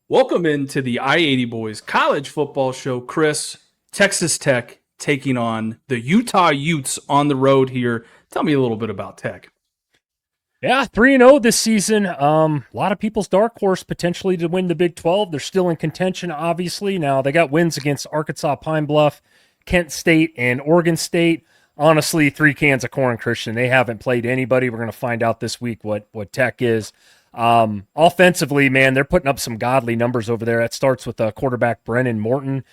Welcome into the I-80 Boys College Football Show. Chris, Texas Tech taking on the Utah Utes on the road here. Tell me a little bit about Tech. Yeah, 3-0 this season. A lot of people's dark horse potentially to win the Big 12. They're still in contention, obviously. Now, they got wins against Arkansas, Pine Bluff, Kent State, and Oregon State. Honestly, 3 cans of corn, Christian. They haven't played anybody. We're going to find out this week what Tech is. Offensively, man, they're putting up some godly numbers over there. That starts with quarterback Brennan Morton.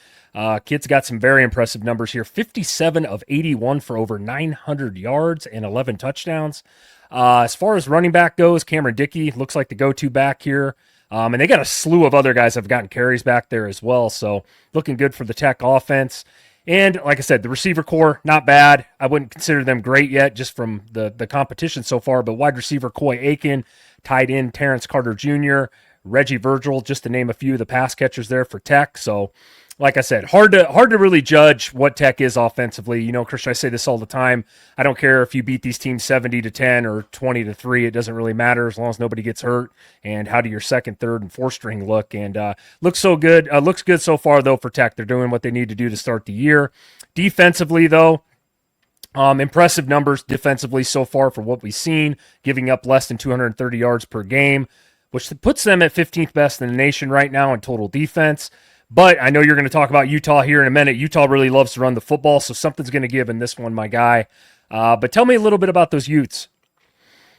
Kid's got some very impressive numbers here. 57 of 81 for over 900 yards and 11 touchdowns. As far as running back goes, Cameron Dickey looks like the go-to back here. And they got a slew of other guys that have gotten carries back there as well. So looking good for the Tech offense. And like I said, the receiver core, not bad. I wouldn't consider them great yet just from the competition so far. But wide receiver Coy Aiken, tight end Terrence Carter Jr., Reggie Virgil, just to name a few of the pass catchers there for Tech. So like I said, hard to really judge what Tech is offensively. You know, Christian, I say this all the time. I don't care if you beat these teams 70-10 or 20-3. It doesn't really matter as long as nobody gets hurt. And how do your second, third, and fourth string look? And looks so good. Looks good so far though for Tech. They're doing what they need to do to start the year. Defensively though, impressive numbers defensively so far for what we've seen, giving up less than 230 yards per game, which puts them at 15th best in the nation right now in total defense. But I know you're going to talk about Utah here in a minute. Utah really loves to run the football, so something's going to give in this one, my guy. But tell me a little bit about those Utes.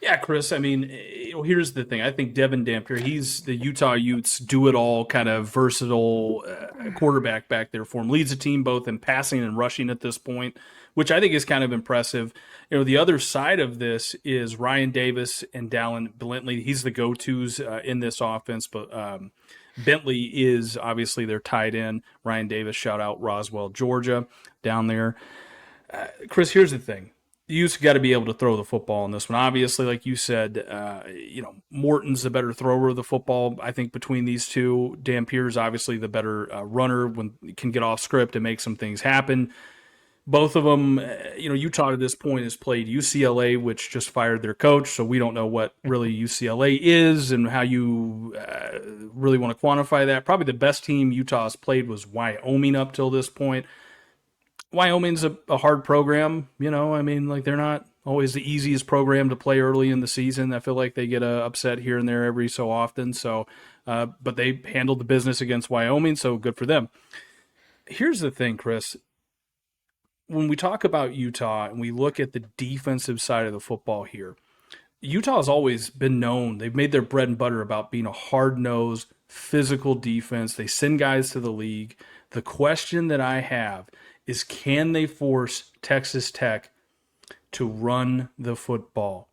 Yeah, Chris, I mean, here's the thing. I think Devin Dampier, he's the Utah Utes do-it-all kind of versatile quarterback back there for him. Leads the team both in passing and rushing at this point, which I think is kind of impressive. You know, the other side of this is Ryan Davis and Dallin Bentley. He's the go-tos in this offense, but Bentley is obviously their tight end. Ryan Davis, shout out Roswell, Georgia, down there. Chris, here's the thing. You've got to be able to throw the football in this one. Obviously, like you said, Morton's the better thrower of the football. I think between these two, Dampier's obviously the better runner when can get off script and make some things happen. Both of them, Utah to this point has played UCLA, which just fired their coach, so we don't know what really UCLA is and how you really want to quantify that. Probably the best team Utah has played was Wyoming up till this point. Wyoming's a hard program, they're not always the easiest program to play early in the season. I feel like they get upset here and there every so often. So, but they handled the business against Wyoming, so good for them. Here's the thing, Chris. When we talk about Utah and we look at the defensive side of the football here, Utah has always been known. They've made their bread and butter about being a hard-nosed, physical defense. They send guys to the league. The question that I have is, can they force Texas Tech to run the football?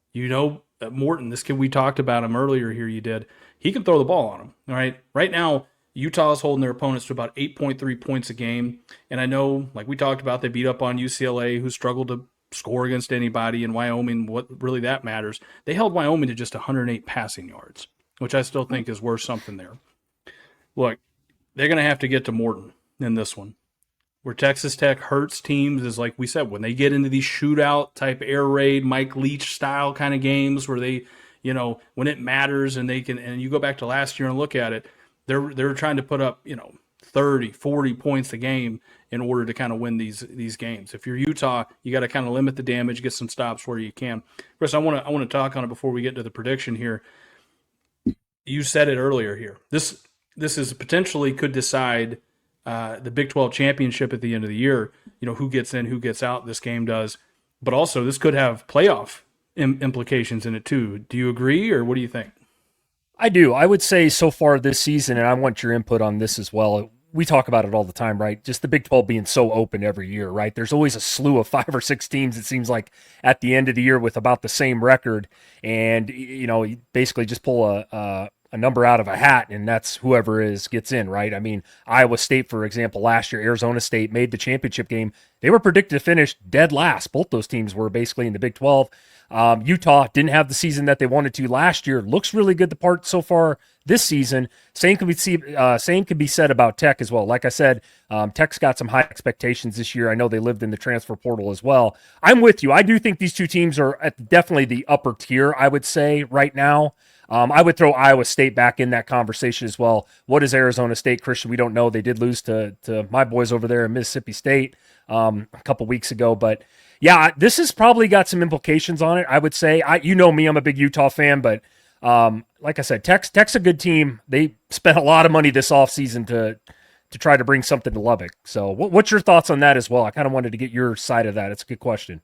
Morton, this kid, we talked about him earlier here, you did. He can throw the ball on him, all right? Right now, Utah is holding their opponents to about 8.3 points a game. And I know, like we talked about, they beat up on UCLA, who struggled to score against anybody, in Wyoming, what really that matters. They held Wyoming to just 108 passing yards, which I still think is worth something there. Look, they're going to have to get to Morton in this one. Where Texas Tech hurts teams is, like we said, when they get into these shootout type air raid, Mike Leach style kind of games where they, when it matters and they can, and you go back to last year and look at it, they're trying to put up, 30, 40 points a game in order to kind of win these games. If you're Utah, you got to kind of limit the damage, get some stops where you can. Chris, I want to talk on it before we get to the prediction here. You said it earlier here. This is potentially could decide the Big 12 championship at the end of the year. Who gets in, who gets out. This game does, but also this could have playoff implications in it too. Do you agree, or what do you think? I do. I would say so far this season, and I want your input on this as well. We talk about it all the time, right? Just the Big 12 being so open every year, right? There's always a slew of 5 or 6 teams, it seems like, at the end of the year with about the same record. And, you basically just pull a number out of a hat, and that's whoever gets in, right? I mean, Iowa State, for example, last year, Arizona State made the championship game. They were predicted to finish dead last. Both those teams were basically in the Big 12. Utah didn't have the season that they wanted to last year. Looks really good the part so far this season. Same can be said about Tech as well. Like I said, Tech's got some high expectations this year. I know they lived in the transfer portal as well. I'm with you. I do think these two teams are at definitely the upper tier, I would say, right now. I would throw Iowa State back in that conversation as well. What is Arizona State, Christian? We don't know. They did lose to my boys over there in Mississippi State a couple weeks ago. But, yeah, this has probably got some implications on it, I would say. You know me, I'm a big Utah fan, but like I said, Tech's a good team. They spent a lot of money this offseason to try to bring something to Lubbock. So what's your thoughts on that as well? I kind of wanted to get your side of that. It's a good question.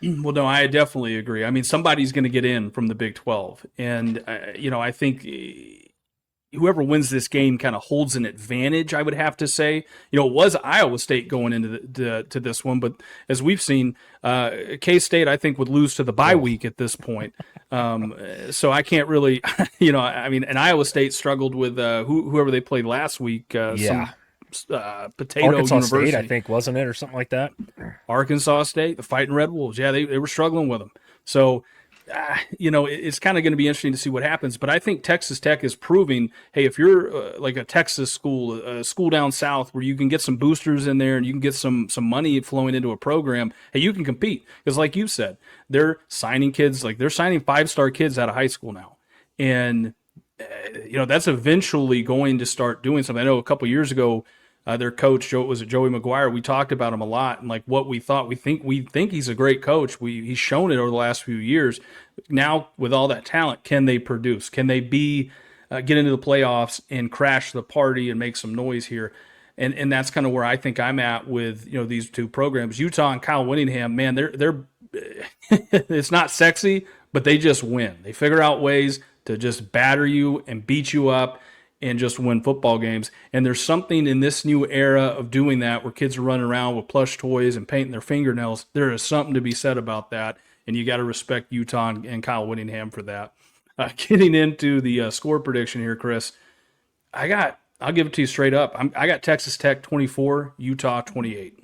Well, no, I definitely agree. I mean, somebody's going to get in from the Big 12. And, I think whoever wins this game kind of holds an advantage, I would have to say. It was Iowa State going into to this one, but as we've seen, K-State, I think, would lose to the bye week at this point. So I can't really, and Iowa State struggled with whoever they played last week. Potato Arkansas University, State, I think, wasn't it, or something like that? Arkansas State, the Fighting Red Wolves. Yeah, they were struggling with them. So, it's kind of going to be interesting to see what happens. But I think Texas Tech is proving, hey, if you're like a Texas school, a school down south where you can get some boosters in there and you can get some money flowing into a program, hey, you can compete. Because like you said, they're signing kids, like they're signing 5-star kids out of high school now. And, that's eventually going to start doing something. I know a couple years ago, their coach, was it Joey McGuire? We talked about him a lot and like what we thought. We think he's a great coach. He's shown it over the last few years. Now with all that talent, can they produce? Can they get into the playoffs and crash the party and make some noise here? And that's kind of where I think I'm at with these two programs. Utah and Kyle Whittingham, man, they're it's not sexy, but they just win. They figure out ways to just batter you and beat you up and just win football games. And there's something in this new era of doing that where kids are running around with plush toys and painting their fingernails. There is something to be said about that, and you got to respect Utah and Kyle Whittingham for that. Getting into the score prediction here, Chris, I'll give it to you straight up. I got Texas Tech 24, Utah 28.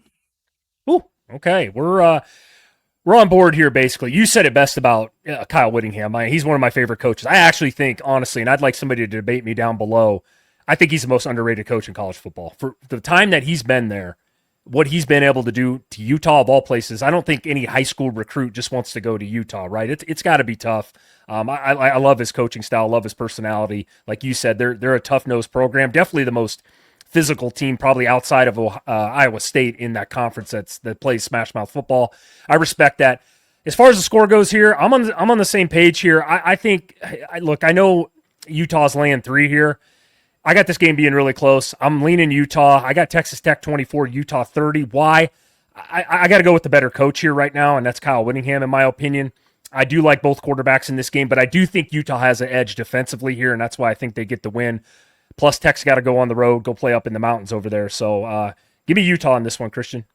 Ooh, okay. We're on board here, basically. You said it best about Kyle Whittingham. He's one of my favorite coaches. I actually think, honestly, and I'd like somebody to debate me down below, I think he's the most underrated coach in college football. For the time that he's been there, what he's been able to do to Utah, of all places, I don't think any high school recruit just wants to go to Utah, right? It's got to be tough. I love his coaching style, love his personality. Like you said, they're a tough-nosed program, definitely the most physical team probably outside of Iowa State in that conference that plays smash mouth football. I respect that. As far as the score goes here, I'm on the same page here. I think, look, I know Utah's laying 3 here. I got this game being really close. I'm leaning Utah. I got Texas Tech 24, Utah 30. Why? I got to go with the better coach here right now, and that's Kyle Whittingham, in my opinion. I do like both quarterbacks in this game, but I do think Utah has an edge defensively here, and that's why I think they get the win. Plus, Tech's got to go on the road, go play up in the mountains over there. So give me Utah in this one, Christian.